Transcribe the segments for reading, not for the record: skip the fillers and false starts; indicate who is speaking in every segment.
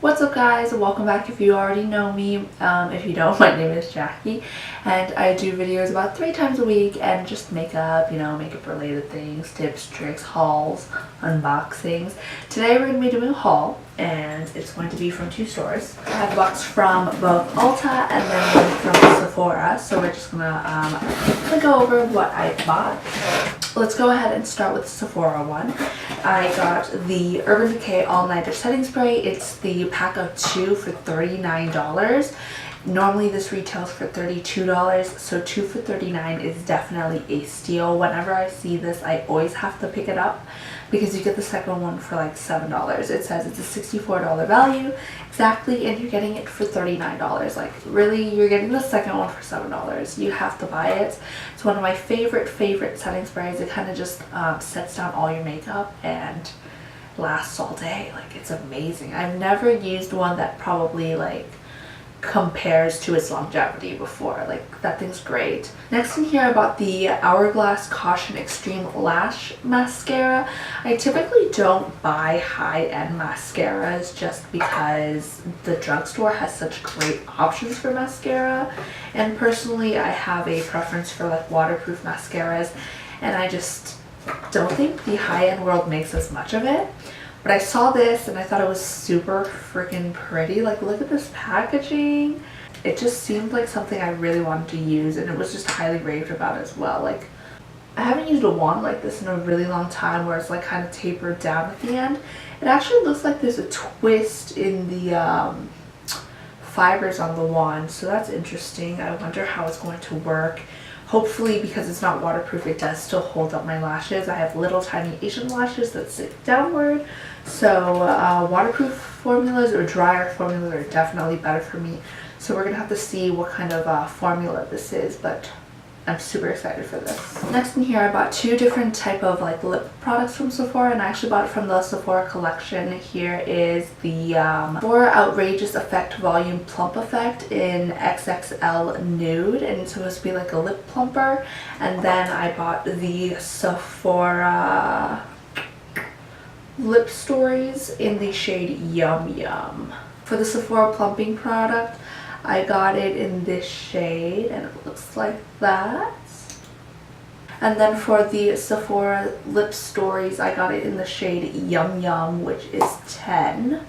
Speaker 1: What's up guys, welcome back. If you already know me, if you don't, my name is Jackie and I do videos about 3 times a week and just makeup, makeup related things, tips, tricks, hauls, unboxings. Today we're going to be doing a haul and it's going to be from 2 stores. I have a box from both Ulta and then one from Sephora, so we're just going to go over what I bought. Let's go ahead and start with the Sephora one. I got the Urban Decay All Nighter Setting Spray. It's the pack of 2 for $39. Normally this retails for $32, so 2 for $39 is definitely a steal. Whenever I see this, I always have to pick it up because you get the second one for like $7. It says it's a $64 value exactly, and you're getting it for $39. Like, really, you're getting the second one for $7. You have to buy it. It's one of my favorite setting sprays. It kind of just sets down all your makeup and lasts all day. Like, it's amazing. I've never used one that probably like compares to its longevity before. Like, that thing's great. Next in here I bought the Hourglass Caution Extreme Lash Mascara. I typically don't buy high-end mascaras just because the drugstore has such great options for mascara, and personally I have a preference for like waterproof mascaras, and I just don't think the high-end world makes as much of it. But I saw this and I thought it was super freaking pretty. Like, look at this packaging. It just seemed like something I really wanted to use, and it was just highly raved about as well. Like, I haven't used a wand like this in a really long time where it's like kind of tapered down at the end. It actually looks like there's a twist in the fibers on the wand, so that's interesting. I wonder how it's going to work. Hopefully, because it's not waterproof, it does still hold up my lashes. I have little tiny Asian lashes that sit downward, so waterproof formulas or drier formulas are definitely better for me. So we're gonna have to see what kind of formula this is, but I'm super excited for this. Next in here I bought 2 different type of like lip products from Sephora, and I actually bought it from the Sephora collection. Here is the Sephora Outrageous Effect Volume Plump Effect in XXL Nude, and it's supposed to be like a lip plumper. And then I bought the Sephora Lip Stories in the shade Yum Yum. For the Sephora plumping product, I got it in this shade and it looks like that. And then for the Sephora Lip Stories, I got it in the shade Yum Yum, which is 10.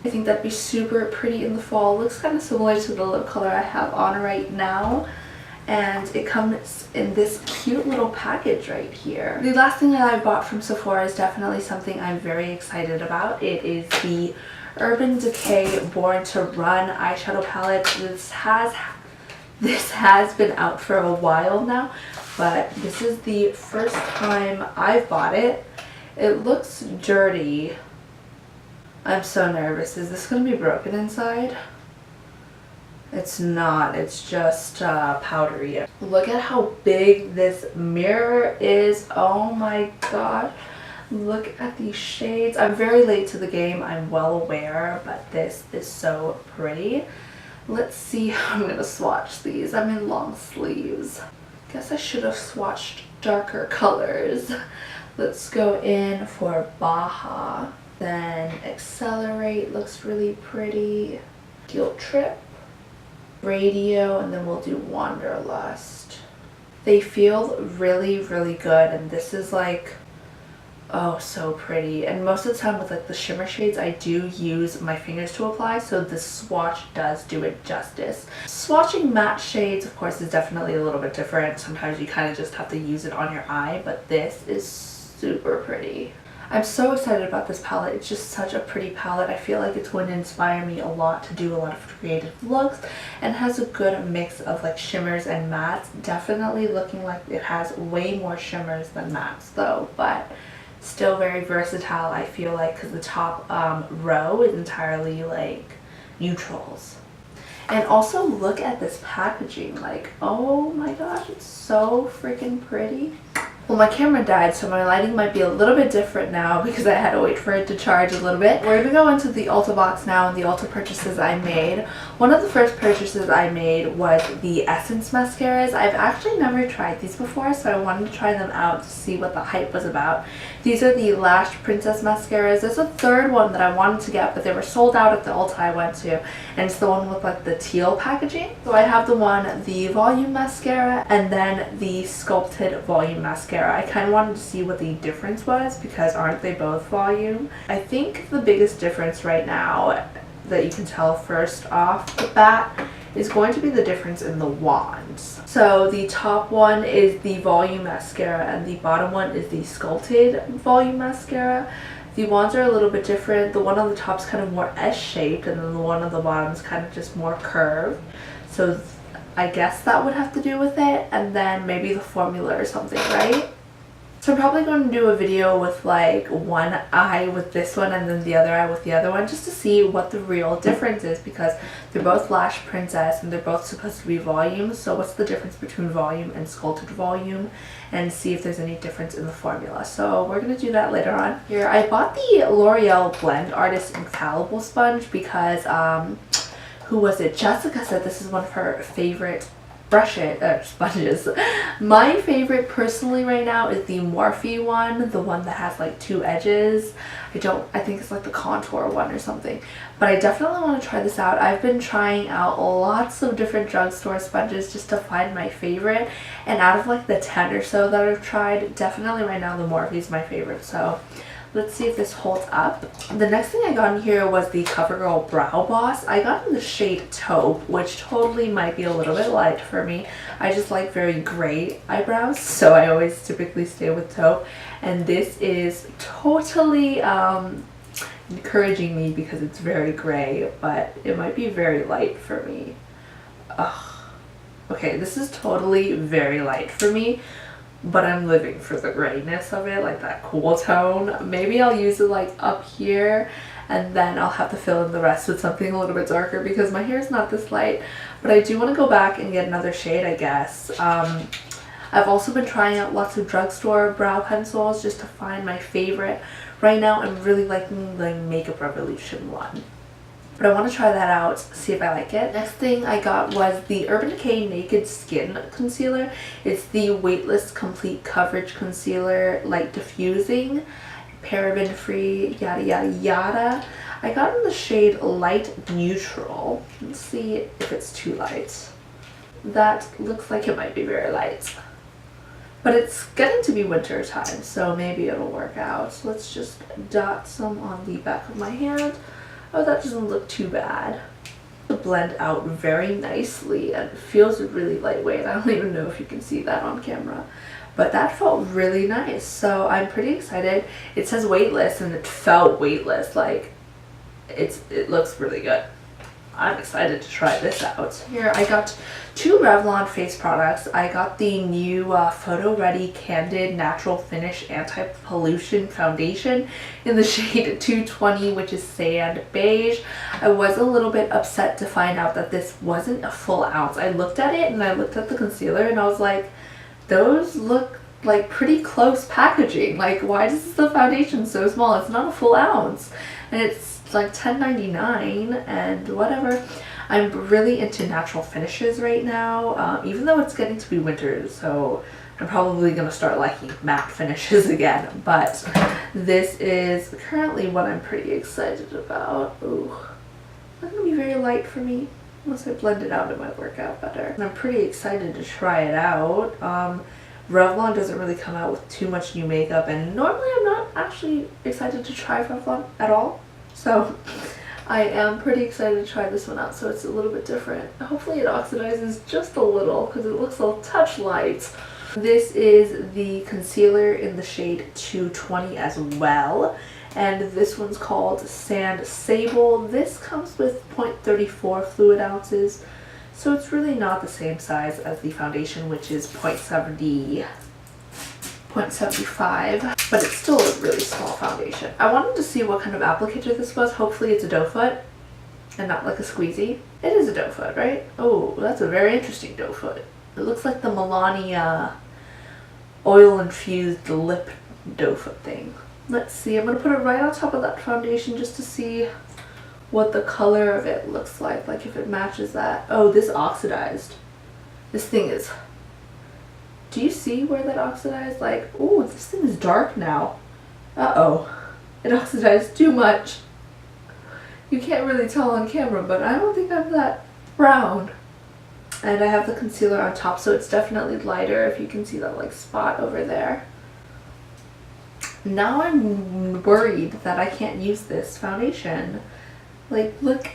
Speaker 1: I think that'd be super pretty in the fall. It looks kind of similar to the lip color I have on right now. And it comes in this cute little package right here. The last thing that I bought from Sephora is definitely something I'm very excited about. It is the Urban Decay Born to Run eyeshadow palette. This has been out for a while now, but this is the first time I've bought it. It looks dirty. I'm so nervous. Is this going to be broken inside? It's not. It's just powdery. Look at how big this mirror is. Oh my god. Look at these shades. I'm very late to the game, I'm well aware, but this is so pretty. Let's see how I'm gonna swatch these. I'm in long sleeves. Guess I should have swatched darker colors. Let's go in for Baja. Then Accelerate looks really pretty. Guilt Trip. Radio, and then we'll do Wanderlust. They feel really good, and this is like, oh, so pretty. And most of the time with like the shimmer shades, I do use my fingers to apply, so this swatch does do it justice. Swatching matte shades, of course, is definitely a little bit different. Sometimes you kind of just have to use it on your eye, but this is super pretty. I'm so excited about this palette. It's just such a pretty palette. I feel like it's going to inspire me a lot to do a lot of creative looks, and has a good mix of like shimmers and mattes. Definitely looking like it has way more shimmers than mattes though, but still very versatile, I feel like, because the top row is entirely like neutrals. And also look at this packaging. Like, oh my gosh, it's so freaking pretty. Well, my camera died, so my lighting might be a little bit different now because I had to wait for it to charge a little bit. We're gonna go into the Ulta box now and the Ulta purchases I made. One of the first purchases I made was the Essence mascaras. I've actually never tried these before, so I wanted to try them out to see what the hype was about. These are the Lash Princess mascaras. There's a third one that I wanted to get, but they were sold out at the Ulta I went to, and it's the one with like the teal packaging. So I have the volume mascara and then the sculpted volume mascara. I kind of wanted to see what the difference was because aren't they both volume? I think the biggest difference right now that you can tell first off the bat is going to be the difference in the wands. So the top one is the volume mascara and the bottom one is the sculpted volume mascara. The wands are a little bit different. The one on the top is kind of more S-shaped and then the one on the bottom is kind of just more curved. So I guess that would have to do with it, and then maybe the formula or something, right? So I'm probably going to do a video with like one eye with this one and then the other eye with the other one just to see what the real difference is because they're both Lash Princess and they're both supposed to be volume. So what's the difference between volume and sculpted volume, and see if there's any difference in the formula. So we're going to do that later on. Here I bought the L'Oreal Blend Artist Infallible Sponge because who was it? Jessica said this is one of her favorite sponges. My favorite personally right now is the Morphe one, the one that has like two edges. I think it's like the contour one or something, but I definitely want to try this out. I've been trying out lots of different drugstore sponges just to find my favorite, and out of like the 10 or so that I've tried, definitely right now the Morphe is my favorite. So let's see if this holds up. The next thing I got in here was the CoverGirl Brow Boss. I got in the shade Taupe, which totally might be a little bit light for me. I just like very gray eyebrows, so I always typically stay with Taupe. And this is totally encouraging me because it's very gray, but it might be very light for me. Ugh. Okay, this is totally very light for me, but I'm living for the grayness of it, like that cool tone. Maybe I'll use it like up here and then I'll have to fill in the rest with something a little bit darker because my hair is not this light. But I do want to go back and get another shade, I guess. I've also been trying out lots of drugstore brow pencils just to find my favorite. Right now I'm really liking the Makeup Revolution one, but I want to try that out, see if I like it. Next thing I got was the Urban Decay Naked Skin Concealer. It's the Weightless Complete Coverage Concealer, light diffusing, paraben free, yada yada yada. I got in the shade Light Neutral. Let's see if it's too light. That looks like it might be very light. But it's getting to be winter time, so maybe it'll work out. So let's just dot some on the back of my hand. Oh, that doesn't look too bad. To blend out very nicely and it feels really lightweight. I don't even know if you can see that on camera, but that felt really nice. So I'm pretty excited. It says weightless and it felt weightless. Like it looks really good. I'm excited to try this out. Here I got two Revlon face products. I got the new Photo Ready Candid Natural Finish Anti-Pollution Foundation in the shade 220, which is Sand Beige. I was a little bit upset to find out that this wasn't a full ounce. I looked at it and I looked at the concealer and I was like, those look like pretty close packaging. Like, why is the foundation so small? It's not a full ounce. And it's like $10.99 and whatever. I'm really into natural finishes right now, even though it's getting to be winter, so I'm probably gonna start liking matte finishes again. But this is currently what I'm pretty excited about. Ooh, that's gonna be very light for me. Once I blend it out, it might work out better. And I'm pretty excited to try it out. Revlon doesn't really come out with too much new makeup, and normally I'm not actually excited to try Revlon at all. So I am pretty excited to try this one out, so it's a little bit different. Hopefully it oxidizes just a little because it looks a touch light. This is the concealer in the shade 220 as well, and this one's called Sand Sable. This comes with 0.34 fluid ounces, so it's really not the same size as the foundation, which is 0.75, but it's still a really small foundation. I wanted to see what kind of applicator this was. Hopefully it's a doe foot and not like a squeezy. It is a doe foot, right? Oh, that's a very interesting doe foot. It looks like the Melania oil infused lip doe-foot thing. Let's see, I'm going to put it right on top of that foundation just to see what the color of it looks like if it matches that. Oh, this oxidized. This thing is, do you see where that oxidized? Like, oh, this thing is dark now. Uh-oh, it oxidized too much. You can't really tell on camera, but I don't think I'm that brown. And I have the concealer on top, so it's definitely lighter if you can see that like spot over there. Now I'm worried that I can't use this foundation. Like, look,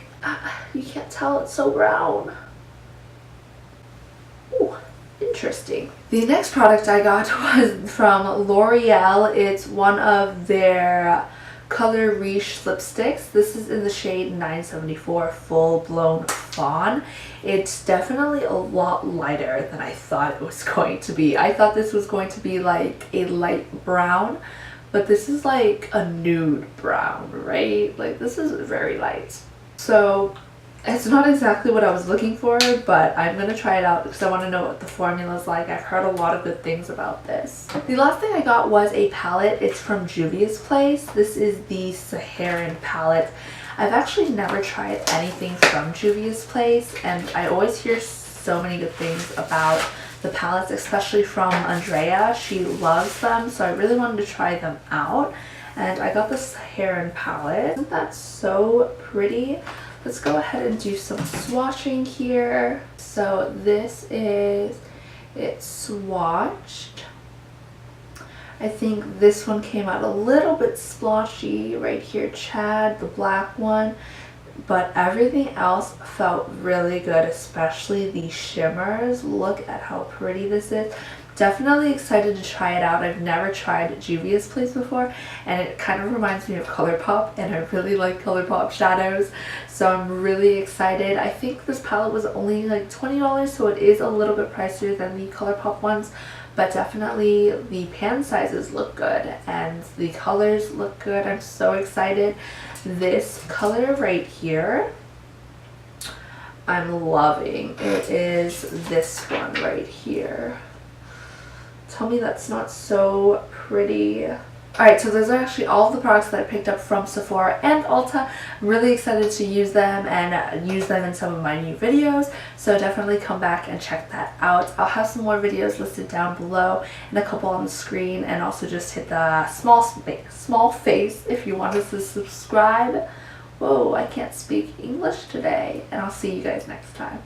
Speaker 1: you can't tell, it's so brown. Ooh, interesting. The next product I got was from L'Oreal. It's one of their Color Riche lipsticks. This is in the shade 974 Full Blown Fawn. It's definitely a lot lighter than I thought it was going to be. I thought this was going to be like a light brown, but this is like a nude brown, right? Like, this is very light. So it's not exactly what I was looking for, but I'm going to try it out because I want to know what the formula is like. I've heard a lot of good things about this. The last thing I got was a palette. It's from Juvia's place. This is the Saharan palette. I've actually never tried anything from Juvia's place, and I always hear so many good things about the palettes, especially from Andrea. She loves them, so I really wanted to try them out. And I got the Saharan palette. Isn't that so pretty? Let's go ahead and do some swatching here. So this is it swatched. I think this one came out a little bit splotchy right here, Chad, the black one. But everything else felt really good, especially the shimmers. Look at how pretty this is. Definitely excited to try it out. I've never tried Juvia's place before, and it kind of reminds me of ColourPop, and I really like ColourPop shadows, so I'm really excited. I think this palette was only like $20, so it is a little bit pricier than the ColourPop ones, but definitely the pan sizes look good and the colors look good. I'm so excited. This color right here, I'm loving. It is this one right here. Tell me that's not so pretty. Alright, so those are actually all of the products that I picked up from Sephora and Ulta. I'm really excited to use them and use them in some of my new videos, so definitely come back and check that out. I'll have some more videos listed down below and a couple on the screen, and also just hit the small face if you want us to subscribe. Whoa, I can't speak English today, and I'll see you guys next time.